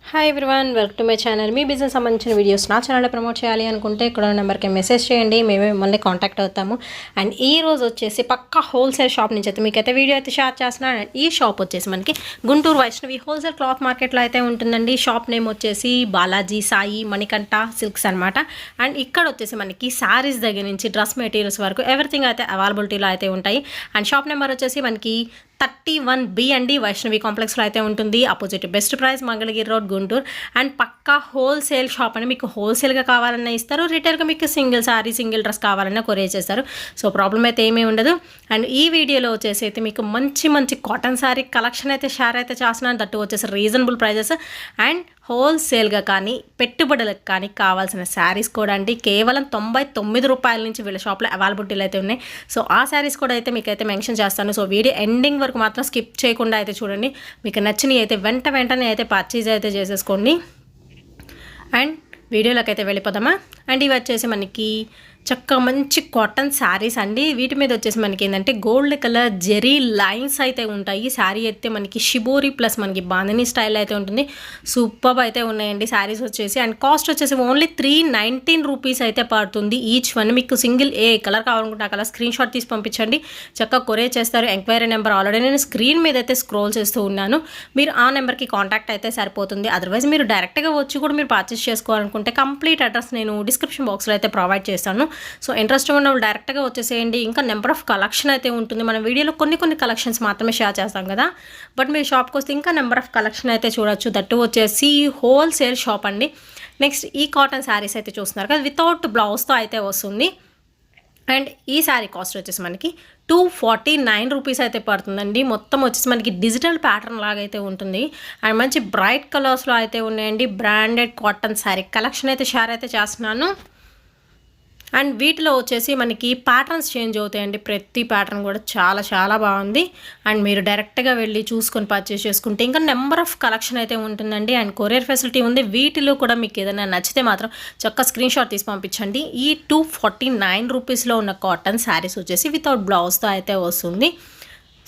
Hi everyone, welcome to my channel. Me business సంబంధించిన videos నా ఛానల్లో ప్రమోట్ చేయాలి అనుకుంటే ఇక్కడ నెంబర్కి మెసేజ్ చేయండి, మేమే మిమ్మల్ని కాంటాక్ట్ అవుతాము. అండ్ ఈ రోజు వచ్చేసి పక్కా హోల్సేల్ షాప్ నుంచి అయితే మీకైతే వీడియో అయితే షేర్ చేస్తున్నాను. ఈ షాప్ వచ్చేసి మనకి గుంటూరు వైష్ణవి హోల్సేల్ క్లాత్ మార్కెట్లో అయితే ఉంటుందండి. షాప్ నేమ్ వచ్చేసి బాలాజీ సాయి మణికంఠ సిల్క్స్ అనమాట. అండ్ ఇక్కడ వచ్చేసి మనకి శారీస్ దగ్గర నుంచి డ్రెస్ మెటీరియల్స్ వరకు ఎవ్రీథింగ్ అయితే అవైలబిలిటీలో అయితే ఉంటాయి. అండ్ షాప్ నెంబర్ వచ్చేసి మనకి 31B అండి, వైష్ణవి కాంప్లెక్స్లో అయితే ఉంటుంది. Opposite best price, Mangalagiri road, Guntur. And పక్కా హోల్సేల్ షాప్ అని మీకు హోల్సేల్గా కావాలన్నా ఇస్తారు, రిటైల్గా మీకు సింగిల్ సారీ సింగిల్ డ్రెస్ కావాలన్నా కొరియర్ చేస్తారు. సో ప్రాబ్లం అయితే ఏమీ ఉండదు. అండ్ ఈ వీడియోలో వచ్చేసి అయితే మీకు మంచి మంచి కాటన్ శారీ కలెక్షన్ అయితే షేర్ అయితే చేస్తున్నాను. దట్టు వచ్చేసి రీజనబుల్ ప్రైజెస్ అండ్ హోల్సేల్గా కానీ పెట్టుబడులకు కానీ కావాల్సిన శారీస్ కూడా అండి కేవలం 99 రూపాయల నుంచి వీళ్ళ షాప్లో అవైలబిలిటీలు అయితే ఉన్నాయి. సో ఆ శారీస్ కూడా అయితే మీకు అయితే మెన్షన్ చేస్తాను. సో వీడియో ఎండింగ్ వరకు మాత్రం స్కిప్ చేయకుండా అయితే చూడండి. మీకు నచ్చినవి అయితే వెంటనే అయితే పర్చేజ్ అయితే చేసేసుకోండి. అండ్ వీడియోలోకి అయితే వెళ్ళిపోదామా. అండ్ ఇవి వచ్చేసి మనకి చక్కగా మంచి కాటన్ శారీస్ అండి. వీటి మీద వచ్చేసి మనకి ఏంటంటే గోల్డ్ కలర్ జెరీ లైన్స్ అయితే ఉంటాయి. శారీ అయితే మనకి షిబోరి ప్లస్ మనకి బాందిని స్టైల్ అయితే ఉంటుంది. సూపర్ అయితే ఉన్నాయండి శారీస్ వచ్చేసి. అండ్ కాస్ట్ వచ్చేసి ఓన్లీ 319 రూపీస్ అయితే పడుతుంది ఈచ్ వన్. మీకు సింగిల్ ఏ కలర్ కావాలనుకుంటే ఆ కలర్ స్క్రీన్ షాట్ తీసి పంపించండి, చక్కగా కొరియర్ చేస్తారు. ఎంక్వైరీ నెంబర్ ఆల్రెడీ నేను స్క్రీన్ మీద అయితే స్క్రోల్ చేస్తూ ఉన్నాను, మీరు ఆ నెంబర్కి కాంటాక్ట్ అయితే సరిపోతుంది. అదర్వైజ్ మీరు డైరెక్ట్గా వచ్చి కూడా మీరు పర్చేస్ చేసుకోవాలనుకుంటే కంప్లీట్ అడ్రస్ నేను డిస్క్రిప్షన్ బాక్స్లో అయితే ప్రొవైడ్ చేస్తాను. సో ఇంట్రెస్ట్ ఉన్న వాళ్ళు డైరెక్ట్గా వచ్చేసేయండి. ఇంకా నెంబర్ ఆఫ్ కలెక్షన్ అయితే ఉంటుంది. మన వీడియోలో కొన్ని కలెక్షన్స్ మాత్రమే షేర్ చేస్తాం కదా, బట్ మీరు షాప్కి వస్తే ఇంకా నెంబర్ ఆఫ్ కలెక్షన్ అయితే చూడొచ్చు. దట్టు వచ్చేసి హోల్సేల్ షాప్ అండి. నెక్స్ట్ ఈ కాటన్ శారీస్ అయితే చూస్తున్నారు కదా, వితౌట్ బ్లౌజ్తో అయితే వస్తుంది. అండ్ ఈ శారీ కాస్ట్ వచ్చేసి మనకి 249 రూపీస్ అయితే పడుతుందండి. మొత్తం వచ్చేసి మనకి డిజిటల్ ప్యాటర్న్ లాగా అయితే ఉంటుంది. అండ్ మంచి బ్రైట్ కలర్స్లో అయితే ఉన్నాయండి. బ్రాండెడ్ కాటన్ శారీ కలెక్షన్ అయితే షేర్ అయితే చేస్తున్నాను. అండ్ వీటిలో వచ్చేసి మనకి ప్యాటర్న్స్ చేంజ్ అవుతాయండి. ప్రతి ప్యాటర్న్ కూడా చాలా బాగుంది. అండ్ మీరు డైరెక్ట్గా వెళ్ళి చూసుకొని పర్చేస్ చేసుకుంటే ఇంకా నెంబర్ ఆఫ్ కలెక్షన్ అయితే ఉంటుందండి. అండ్ కొరియర్ ఫెసిలిటీ ఉంది. వీటిలో కూడా మీకు ఏదైనా నచ్చితే మాత్రం చక్కగా స్క్రీన్ షాట్ తీసి పంపించండి. ఈ 249 రూపీస్లో ఉన్న కాటన్ శారీస్ వచ్చేసి వితౌట్ బ్లౌజ్తో అయితే వస్తుంది.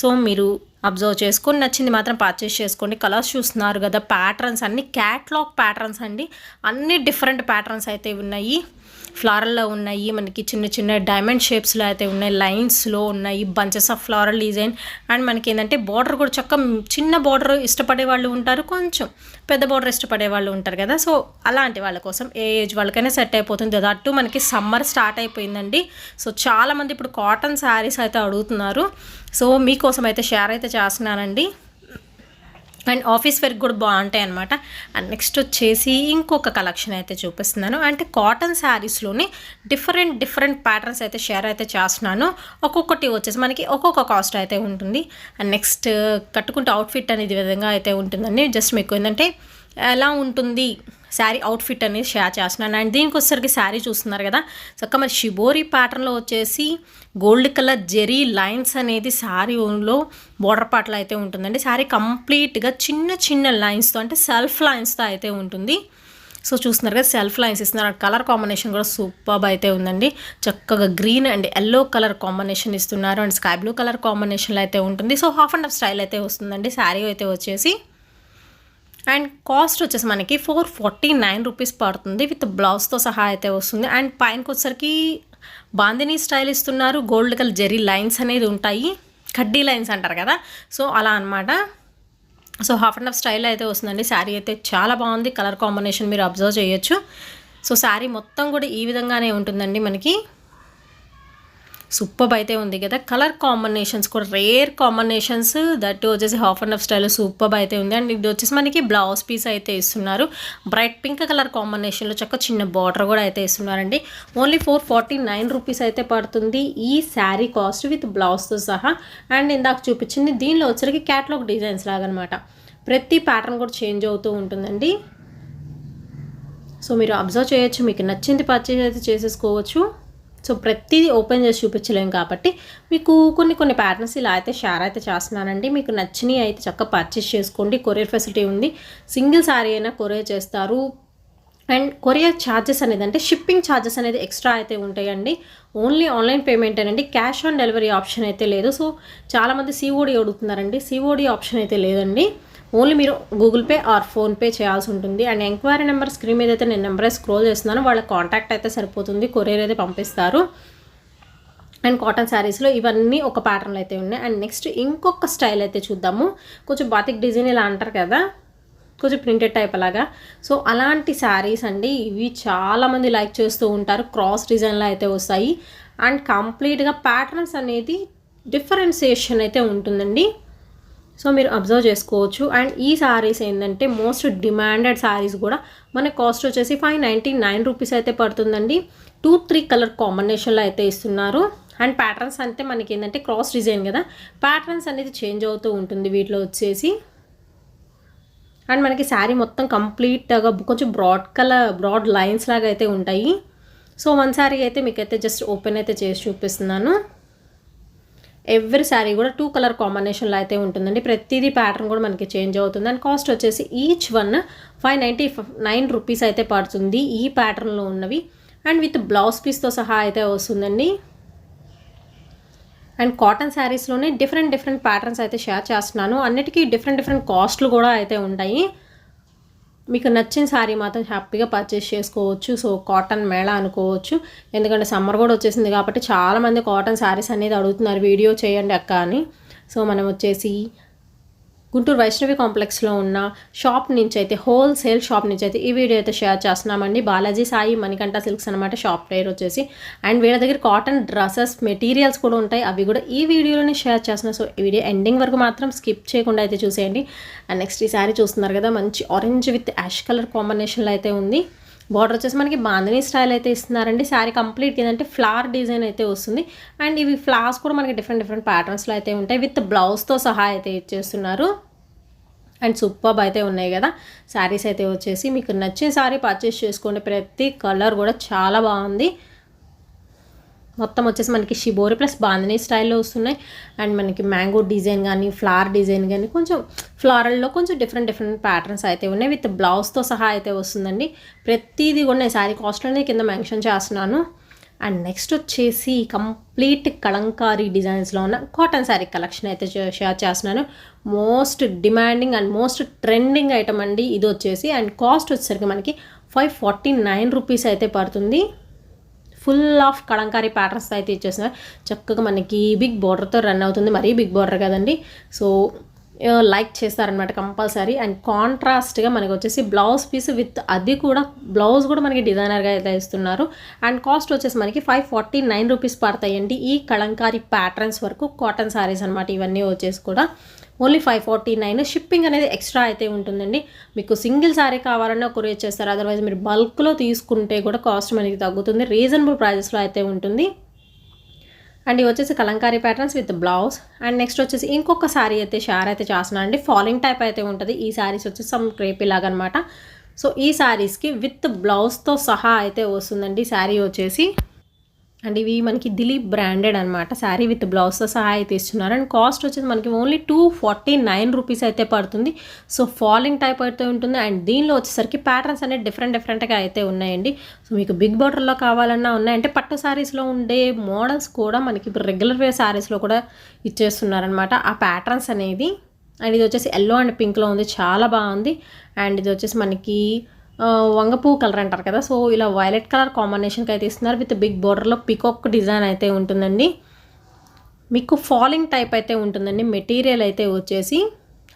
సో మీరు అబ్జర్వ్ చేసుకొని నచ్చింది మాత్రం పర్చేస్ చేసుకోండి. కలర్స్ చూస్తున్నారు కదా, ప్యాటర్న్స్ అన్ని క్యాట్లాగ్ ప్యాటర్న్స్ అండి. అన్ని డిఫరెంట్ ప్యాటర్న్స్ అయితే ఉన్నాయి. ఫ్లారల్లో ఉన్నాయి, మనకి చిన్న డైమండ్ షేప్స్లో అయితే ఉన్నాయి, లైన్స్లో ఉన్నాయి, bunches of floral design. And మనకి ఏంటంటే బార్డర్ కూడా చక్కగా చిన్న బార్డర్ ఇష్టపడే వాళ్ళు ఉంటారు, కొంచెం పెద్ద బార్డర్ ఇష్టపడే వాళ్ళు ఉంటారు కదా. సో అలాంటి వాళ్ళ కోసం ఏ ఏజ్ వాళ్ళకైనా సెట్ అయిపోతుంది. దట్టు మనకి సమ్మర్ స్టార్ట్ అయిపోయిందండి. సో చాలామంది ఇప్పుడు కాటన్ శారీస్ అయితే అడుగుతున్నారు. సో మీకోసం అయితే షేర్ అయితే చేస్తున్నానండి. అండ్ ఆఫీస్ వేర్కి కూడా బాగుంటాయి అనమాట. అండ్ నెక్స్ట్ వచ్చేసి ఇంకొక కలెక్షన్ అయితే చూపిస్తున్నాను. అంటే కాటన్ శారీస్లోనే డిఫరెంట్ ప్యాటర్న్స్ అయితే షేర్ అయితే చేస్తున్నాను. ఒక్కొక్కటి వచ్చేసి మనకి ఒక్కొక్క కాస్ట్ అయితే ఉంటుంది. అండ్ నెక్స్ట్ కట్టుకుంటే అవుట్ఫిట్ అనేది విధంగా అయితే ఉంటుందండి. జస్ట్ మీకు ఏంటంటే ఎలా ఉంటుంది శారీ అవుట్ఫిట్ అనేది షేర్ చేస్తున్నాను. అండ్ దీనికి వచ్చేసరికి శారీ చూస్తున్నారు కదా, చక్కగా మరి షిబోరి ప్యాటర్న్లో వచ్చేసి గోల్డ్ కలర్ జెరీ లైన్స్ అనేది శారీలో బోర్డర్ పార్ట్లో అయితే ఉంటుందండి. శారీ కంప్లీట్గా చిన్న లైన్స్తో అంటే సెల్ఫ్ లైన్స్తో అయితే ఉంటుంది. సో చూస్తున్నారు కదా, సెల్ఫ్ లైన్స్ ఇస్తున్నారు. కలర్ కాంబినేషన్ కూడా సూపర్ అయితే ఉందండి. చక్కగా green and yellow colour combination ఇస్తున్నారు. అండ్ స్కై బ్లూ కలర్ కాంబినేషన్లో అయితే ఉంటుంది. So half and half style అయితే వస్తుందండి శారీ అయితే వచ్చేసి. అండ్ కాస్ట్ వచ్చేసి మనకి 449 రూపీస్ పడుతుంది, విత్ బ్లౌజ్తో సహా అయితే వస్తుంది. అండ్ పైనకి వచ్చేసరికి బాందినీ స్టైల్ ఇస్తున్నారు. గోల్డ్ కలర్ జెరీ లైన్స్ అనేది ఉంటాయి, కడ్డీ లైన్స్ అంటారు కదా, సో అలా అనమాట. So half and half style అయితే వస్తుందండి. శారీ అయితే చాలా బాగుంది. కలర్ కాంబినేషన్ మీరు అబ్జర్వ్ చేయొచ్చు. సో శారీ మొత్తం కూడా ఈ విధంగానే ఉంటుందండి. మనకి సూపర్ అయితే ఉంది కదా. కలర్ కాంబినేషన్స్ కూడా రేర్ కాంబినేషన్స్. దట్ వచ్చేసి half and half style super అయితే ఉంది. అండ్ ఇది వచ్చేసి మనకి బ్లౌజ్ పీస్ అయితే ఇస్తున్నారు. బ్రైట్ పింక్ కలర్ కాంబినేషన్లో చక్క చిన్న బార్డర్ కూడా అయితే ఇస్తున్నారండి. ఓన్లీ 449 రూపీస్ అయితే పడుతుంది ఈ శారీ కాస్ట్ విత్ బ్లౌజ్తో సహా. అండ్ ఇందాక చూపించింది దీనిలో వచ్చరికి క్యాట్లాగ్ డిజైన్స్ లాగా అనమాట. ప్రతి ప్యాటర్న్ కూడా చేంజ్ అవుతూ ఉంటుందండి. సో మీరు అబ్జర్వ్ చేయొచ్చు, మీకు నచ్చింది పర్చేజ్ అయితే చేసేసుకోవచ్చు. సో ప్రతిదీ ఓపెన్ చేసి చూపించలేము కాబట్టి మీకు కొన్ని ప్యాటర్న్స్ ఇలా అయితే షేర్ అయితే చేస్తున్నానండి. మీకు నచ్చినవి అయితే చక్కగా పర్చేస్ చేసుకోండి. కొరియర్ ఫెసిలిటీ ఉంది. సింగిల్ శారీ అయినా కొరియర్ చేస్తారు. అండ్ కొరియర్ ఛార్జెస్ అనేది అంటే షిప్పింగ్ ఛార్జెస్ అనేది ఎక్స్ట్రా అయితే ఉంటాయండి. ఓన్లీ ఆన్లైన్ పేమెంట్ అండి, క్యాష్ ఆన్ డెలివరీ ఆప్షన్ అయితే లేదు. సో చాలామంది సిఓడి అడుగుతున్నారండి, సిఓడి ఆప్షన్ అయితే లేదండి. ఓన్లీ మీరు గూగుల్ పే ఆర్ ఫోన్పే చేయాల్సి ఉంటుంది. అండ్ ఎంక్వైరీ నెంబర్ స్క్రీన్ మీద అయితే నేను నెంబర్ స్క్రోల్ చేస్తున్నాను, వాళ్ళ కాంటాక్ట్ అయితే సరిపోతుంది, కొరియర్ అయితే పంపిస్తారు. అండ్ కాటన్ శారీస్లో ఇవన్నీ ఒక ప్యాటర్న్లో అయితే ఉన్నాయి. అండ్ నెక్స్ట్ ఇంకొక స్టైల్ అయితే చూద్దాము. కొంచెం బాతిక్ డిజైన్ ఇలా అంటారు కదా, కొంచెం ప్రింటెడ్ టైప్ అలాగా. సో అలాంటి శారీస్ అండి ఇవి చాలామంది లైక్ చేస్తూ ఉంటారు. క్రాస్ డిజైన్లో అయితే వస్తాయి అండ్ కంప్లీట్గా ప్యాటర్న్స్ అనేది డిఫరెన్సియేషన్ అయితే ఉంటుందండి. సో మీరు అబ్జర్వ్ చేసుకోవచ్చు. అండ్ ఈ శారీస్ ఏంటంటే మోస్ట్ డిమాండెడ్ శారీస్ కూడా మన కాస్ట్ వచ్చేసి 599 రూపీస్ అయితే పడుతుందండి. 2-3 కలర్ కాంబినేషన్లో అయితే ఇస్తున్నారు. అండ్ ప్యాటర్న్స్ అంటే మనకి ఏంటంటే క్రాస్ డిజైన్ కదా, ప్యాటర్న్స్ అనేది చేంజ్ అవుతూ ఉంటుంది వీటిలో వచ్చేసి. అండ్ మనకి శారీ మొత్తం కంప్లీట్గా కొంచెం బ్రాడ్ లైన్స్ లాగా అయితే ఉంటాయి. సో వన్ శారీ అయితే మీకైతే జస్ట్ ఓపెన్ అయితే చేసి చూపిస్తున్నాను. ఎవ్రీ శారీ కూడా 2 కలర్ కాంబినేషన్లో అయితే ఉంటుందండి. ప్రతిదీ ప్యాటర్న్ కూడా మనకి చేంజ్ అవుతుంది. అండ్ కాస్ట్ వచ్చేసి ఈచ్ వన్ 599 రూపీస్ అయితే పడుతుంది ఈ ప్యాటర్న్లో ఉన్నవి. అండ్ విత్ బ్లౌజ్ పీస్తో సహా అయితే వస్తుందండి. అండ్ కాటన్ శారీస్లోనే డిఫరెంట్ ప్యాటర్న్స్ అయితే షేర్ చేస్తున్నాను. అన్నిటికీ డిఫరెంట్ కాస్ట్లు కూడా అయితే ఉంటాయి. మీకు నచ్చిన శారీ మాత్రం హ్యాపీగా పర్చేస్ చేసుకోవచ్చు. సో కాటన్ మేళా అనుకోవచ్చు, ఎందుకంటే సమ్మర్ కూడా వచ్చేసింది కాబట్టి చాలామంది కాటన్ శారీస్ అనేది అడుగుతున్నారు, వీడియో చేయండి అక్క అని. సో మనం వచ్చేసి గుంటూరు వైష్ణవి కాంప్లెక్స్లో ఉన్న షాప్ నుంచి అయితే, హోల్సేల్ షాప్ నుంచి అయితే ఈ వీడియో అయితే షేర్ చేస్తున్నామండి. బాలాజీ సాయి మణికంఠ సిల్క్స్ అనమాట షాప్ పేరు వచ్చేసి. అండ్ వీళ్ళ దగ్గర కాటన్ డ్రెస్సెస్ మెటీరియల్స్ కూడా ఉంటాయి, అవి కూడా ఈ వీడియోలోనే షేర్ చేస్తున్నాను. సో ఈ వీడియో ఎండింగ్ వరకు మాత్రం స్కిప్ చేయకుండా అయితే చూసేయండి. అండ్ నెక్స్ట్ ఈ శారీ చూస్తున్నారు కదా, మంచి ఆరెంజ్ విత్ యాష్ కలర్ కాంబినేషన్లో అయితే ఉంది. బార్డర్ వచ్చేసి మనకి బాందినీ స్టైల్ అయితే ఇస్తున్నారండి. శారీ కంప్లీట్ ఏంటంటే ఫ్లవర్ డిజైన్ అయితే వస్తుంది. అండ్ ఇవి ఫ్లవర్స్ కూడా మనకి డిఫరెంట్ ప్యాటర్న్స్లో అయితే ఉంటాయి, విత్ బ్లౌజ్తో సహా అయితే ఇచ్చేస్తున్నారు. అండ్ సూపర్బ్ అయితే ఉన్నాయి కదా శారీస్ అయితే వచ్చేసి. మీకు నచ్చిన శారీ పర్చేస్ చేసుకోండి. ప్రతి కలర్ కూడా చాలా బాగుంది. మొత్తం వచ్చేసి మనకి షిబోరి ప్లస్ బాందినీ స్టైల్లో వస్తున్నాయి. అండ్ మనకి మ్యాంగో డిజైన్ కానీ ఫ్లవర్ డిజైన్ కానీ కొంచెం ఫ్లారల్లో కొంచెం డిఫరెంట్ ప్యాటర్న్స్ అయితే ఉన్నాయి, విత్ బ్లౌజ్తో సహా అయితే వస్తుందండి. ప్రతిదీ కూడా శారీ కాస్ట్ అనేది కింద మెన్షన్ చేస్తున్నాను. అండ్ నెక్స్ట్ వచ్చేసి కంప్లీట్ కలంకారీ డిజైన్స్లో ఉన్న కాటన్ శారీ కలెక్షన్ అయితే షేర్ చేస్తున్నాను. Most demanding and most trending item అండి ఇది వచ్చేసి. అండ్ కాస్ట్ వచ్చేసరికి మనకి 549 రూపీస్ అయితే పడుతుంది. ఫుల్ ఆఫ్ కలంకారీ ప్యాటర్న్స్ అయితే ఇచ్చేస్తున్నారు. చక్కగా మనకి బిగ్ బార్డర్తో రన్ అవుతుంది, మరీ బిగ్ బార్డర్ కదండి. సో లైక్ చేస్తారనమాట కంపల్సరీ. అండ్ కాంట్రాస్ట్గా మనకి వచ్చేసి బ్లౌజ్ పీస్ విత్ అది కూడా బ్లౌజ్ కూడా మనకి డిజైనర్గా అయితే ఇస్తున్నారు. అండ్ కాస్ట్ వచ్చేసి మనకి 549 రూపీస్ పడతాయండి ఈ కలంకారీ ప్యాటర్న్స్ వరకు కాటన్ శారీస్ అనమాట. ఇవన్నీ వచ్చేసి కూడా ఓన్లీ 549. షిప్పింగ్ అనేది ఎక్స్ట్రా అయితే ఉంటుందండి. మీకు సింగిల్ శారీ కావాలన్నా కొరియర్ చేస్తారు, అదర్వైజ్ మీరు బల్క్లో తీసుకుంటే కూడా కాస్ట్ మనకి తగ్గుతుంది, రీజనబుల్ ప్రైజెస్లో అయితే ఉంటుంది. అండ్ ఇవి వచ్చేసి Kalamkari patterns with blouse. And next వచ్చేసి ఇంకొక శారీ అయితే షేర్ అయితే చేస్తున్నాను అండి. ఫాలింగ్ టైప్ అయితే ఉంటుంది. ఈ శారీస్ వచ్చేసి సమ్ క్రేపీ లాగా అనమాట. సో ఈ శారీస్కి విత్ బ్లౌజ్తో సహా అయితే వస్తుందండి శారీ వచ్చేసి. అండ్ ఇవి మనకి దిలీప్ బ్రాండెడ్ అనమాట. శారీ విత్ బ్లౌజ్తో సహా అయితే ఇస్తున్నారు. అండ్ కాస్ట్ వచ్చేసి మనకి ఓన్లీ 249 రూపీస్ అయితే పడుతుంది. సో ఫాలింగ్ టైప్ అయితే ఉంటుంది. అండ్ దీనిలో వచ్చేసరికి ప్యాటర్న్స్ అనేది డిఫరెంట్గా అయితే ఉన్నాయండి. సో మీకు బిగ్ బార్డర్లో కావాలన్నా ఉన్నాయంటే పట్టు శారీస్లో ఉండే మోడల్స్ కూడా మనకి ఇప్పుడు రెగ్యులర్ వేర్ శారీస్లో కూడా ఇచ్చేస్తున్నారనమాట ఆ ప్యాటర్న్స్ అనేది. అండ్ ఇది వచ్చేసి ఎల్లో అండ్ పింక్లో ఉంది, చాలా బాగుంది. అండ్ ఇది వచ్చేసి మనకి వంగపూ కలర్ అంటారు కదా, సో ఇలా వైలెట్ కలర్ కాంబినేషన్కి అయితే ఇస్తున్నారు, విత్ బిగ్ బార్డర్లో పికాక్ డిజైన్ అయితే ఉంటుందండి. మీకు ఫాలింగ్ టైప్ అయితే ఉంటుందండి మెటీరియల్ అయితే వచ్చేసి.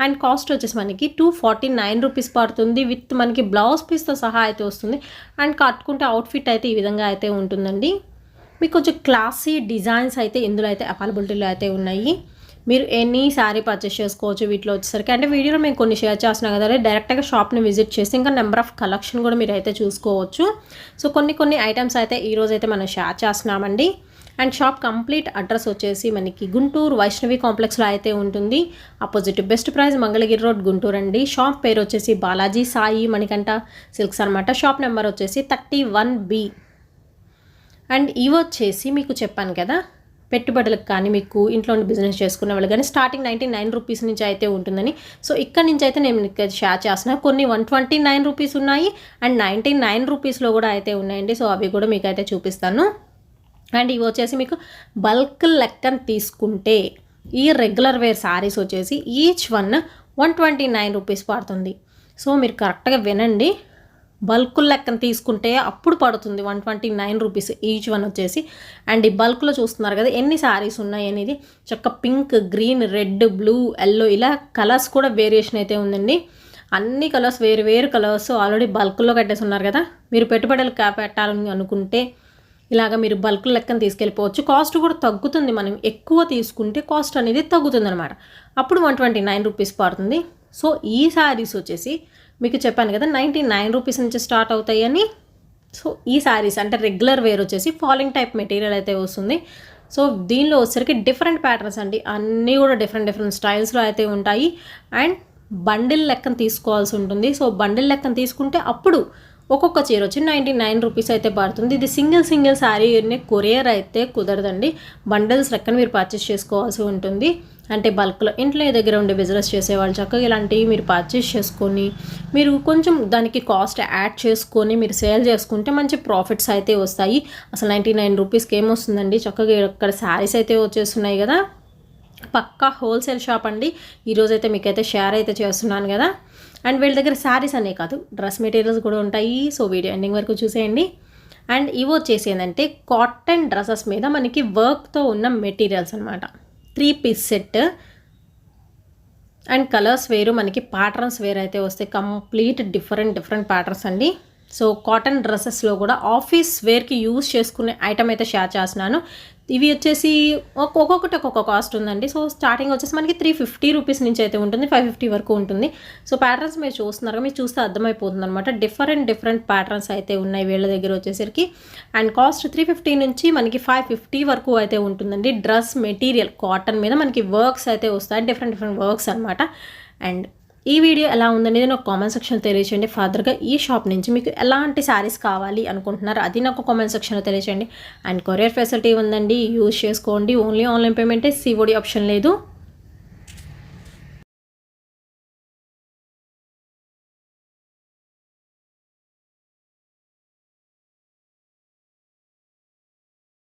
అండ్ కాస్ట్ వచ్చేసి మనకి 249 రూపీస్ పడుతుంది, విత్ మనకి బ్లౌజ్ పీస్తో సహా అయితే వస్తుంది. అండ్ కట్టుకుంటే అవుట్ఫిట్ అయితే ఈ విధంగా అయితే ఉంటుందండి. మీకు కొంచెం క్లాసీ డిజైన్స్ అయితే ఇందులో అయితే అవైలబిలిటీలో అయితే ఉన్నాయి. మీరు ఎనీ శారీ పర్చేస్ చేసుకోవచ్చు వీటిలో వచ్చేసరికి. అంటే వీడియోలో మేము కొన్ని షేర్ చేస్తున్నాం కదా, డైరెక్ట్గా షాప్ని విజిట్ చేసి ఇంకా నెంబర్ ఆఫ్ కలెక్షన్ కూడా మీరు అయితే చూసుకోవచ్చు. సో కొన్ని ఐటమ్స్ అయితే ఈరోజు అయితే మనం షేర్ చేస్తున్నామండి. అండ్ షాప్ కంప్లీట్ అడ్రస్ వచ్చేసి మనకి గుంటూరు వైష్ణవి కాంప్లెక్స్లో అయితే ఉంటుంది. Opposite best price Mangalagiri road Guntur అండి. షాప్ పేరు వచ్చేసి బాలాజీ సాయి మణికంఠ సిల్క్స్ అనమాట. షాప్ నెంబర్ వచ్చేసి 31B. అండ్ ఇవి వచ్చేసి మీకు చెప్పాను కదా, పెట్టుబడులకు కానీ మీకు ఇంట్లో బిజినెస్ చేసుకునే వాళ్ళు కానీ స్టార్టింగ్ 99 రూపీస్ నుంచి అయితే ఉంటుందని. సో ఇక్కడ నుంచి అయితే నేను మీకు షేర్ చేస్తున్నాను. కొన్ని 129 రూపీస్ ఉన్నాయి అండ్ 99 రూపీస్లో కూడా అయితే ఉన్నాయండి. సో అవి కూడా మీకు అయితే చూపిస్తాను. అండ్ ఇవి వచ్చేసి మీకు బల్క్ లెక్కన తీసుకుంటే ఈ రెగ్యులర్ వేర్ శారీస్ వచ్చేసి ఈచ్ వన్ 129 రూపీస్ పడుతుంది. సో మీరు కరెక్ట్గా వినండి, బల్క్ లెక్కన తీసుకుంటే అప్పుడు పడుతుంది 129 రూపీస్ ఈచ్ వన్ వచ్చేసి. అండ్ ఈ బల్క్లో చూస్తున్నారు కదా ఎన్ని శారీస్ ఉన్నాయి అనేది. చక్క pink, green, red, blue, yellow ఇలా కలర్స్ కూడా వేరియేషన్ అయితే ఉందండి. అన్ని కలర్స్ వేరు వేరు కలర్స్ ఆల్రెడీ బల్క్లో కట్టేసి ఉన్నారు కదా. మీరు పెట్టుబడులు పెట్టాలని అనుకుంటే ఇలాగ మీరు బల్క్ లెక్కన తీసుకెళ్ళిపోవచ్చు. కాస్ట్ కూడా తగ్గుతుంది, మనం ఎక్కువ తీసుకుంటే కాస్ట్ అనేది తగ్గుతుంది అనమాట. అప్పుడు 129 రూపీస్ పడుతుంది. సో ఈ శారీస్ వచ్చేసి మీకు చెప్పాను కదా 99 రూపీస్ నుంచి స్టార్ట్ అవుతాయని. సో ఈ శారీస్ అంటే రెగ్యులర్ వేర్ వచ్చేసి ఫాలింగ్ టైప్ మెటీరియల్ అయితే వస్తుంది. సో దీనిలో వచ్చేసరికి డిఫరెంట్ ప్యాటర్న్స్ అండి, అన్నీ కూడా డిఫరెంట్ స్టైల్స్లో అయితే ఉంటాయి. అండ్ బండిల్ లెక్కన తీసుకోవాల్సి ఉంటుంది. సో బండిల్ లెక్కన తీసుకుంటే అప్పుడు ఒక్కొక్క చీర వచ్చి 99 రూపీస్ అయితే పడుతుంది. ఇది సింగిల్ శారీ కొరియర్ అయితే కుదరదండి, బండిల్స్ లెక్కన మీరు పర్చేస్ చేసుకోవాల్సి ఉంటుంది. అంటే బల్క్లో ఇంట్లో దగ్గర ఉండే బిజినెస్ చేసేవాళ్ళు చక్కగా ఇలాంటివి మీరు పర్చేస్ చేసుకొని మీరు కొంచెం దానికి కాస్ట్ యాడ్ చేసుకొని మీరు సేల్ చేసుకుంటే మంచి ప్రాఫిట్స్ అయితే వస్తాయి. అసలు 99 రూపీస్కి ఏమొస్తుందండి, చక్కగా ఇక్కడ శారీస్ అయితే వచ్చేస్తున్నాయి కదా. పక్కా హోల్సేల్ షాప్ అండి. ఈరోజైతే మీకైతే షేర్ అయితే చేస్తున్నాను కదా. అండ్ వీళ్ళ దగ్గర శారీస్ అనే కాదు డ్రెస్ మెటీరియల్స్ కూడా ఉంటాయి. సో వీడియో ఎండింగ్ వరకు చూసేయండి. అండ్ ఇవి వచ్చేసి ఏంటంటే కాటన్ డ్రెస్సెస్ మీద మనకి వర్క్తో ఉన్న మెటీరియల్స్ అనమాట. 3 పీస్ సెట్ అండ్ కలర్స్ వేరు, మనకి ప్యాటర్న్స్ వేరు అయితే వస్తాయి. కంప్లీట్ డిఫరెంట్ ప్యాటర్న్స్ అండి. సో కాటన్ డ్రెస్సెస్లో కూడా ఆఫీస్ వేర్కి యూజ్ చేసుకునే ఐటమ్ అయితే షేర్ చేస్తున్నాను. ఇవి వచ్చేసి ఒక్కొక్కటి ఒక్కొక్క కాస్ట్ ఉందండి. సో స్టార్టింగ్ వచ్చేసి మనకి 350 రూపీస్ నుంచి అయితే ఉంటుంది, 550 వరకు ఉంటుంది. సో ప్యాటర్న్స్ మీరు చూస్తున్నారు, మీరు చూస్తే అర్థమైపోతుంది అనమాట. డిఫరెంట్ ప్యాటర్న్స్ అయితే ఉన్నాయి వీళ్ళ దగ్గర వచ్చేసరికి. అండ్ కాస్ట్ 350 నుంచి మనకి 550 వరకు అయితే ఉంటుందండి. డ్రెస్ మెటీరియల్ కాటన్ మీద మనకి వర్క్స్ అయితే వస్తాయి, డిఫరెంట్ వర్క్స్ అనమాట. అండ్ ఈ వీడియో ఎలా ఉందనేది నాకు కామెంట్ సెక్షన్లో తెలియచేయండి. ఫర్దర్గా ఈ షాప్ నుంచి మీకు ఎలాంటి శారీస్ కావాలి అనుకుంటున్నారు అది నాకు కామెంట్ సెక్షన్లో తెలియచేయండి. అండ్ కొరియర్ ఫెసిలిటీ ఉందండి, యూజ్ చేసుకోండి. ఓన్లీ ఆన్లైన్ పేమెంటే, సిఓడి ఆప్షన్ లేదు.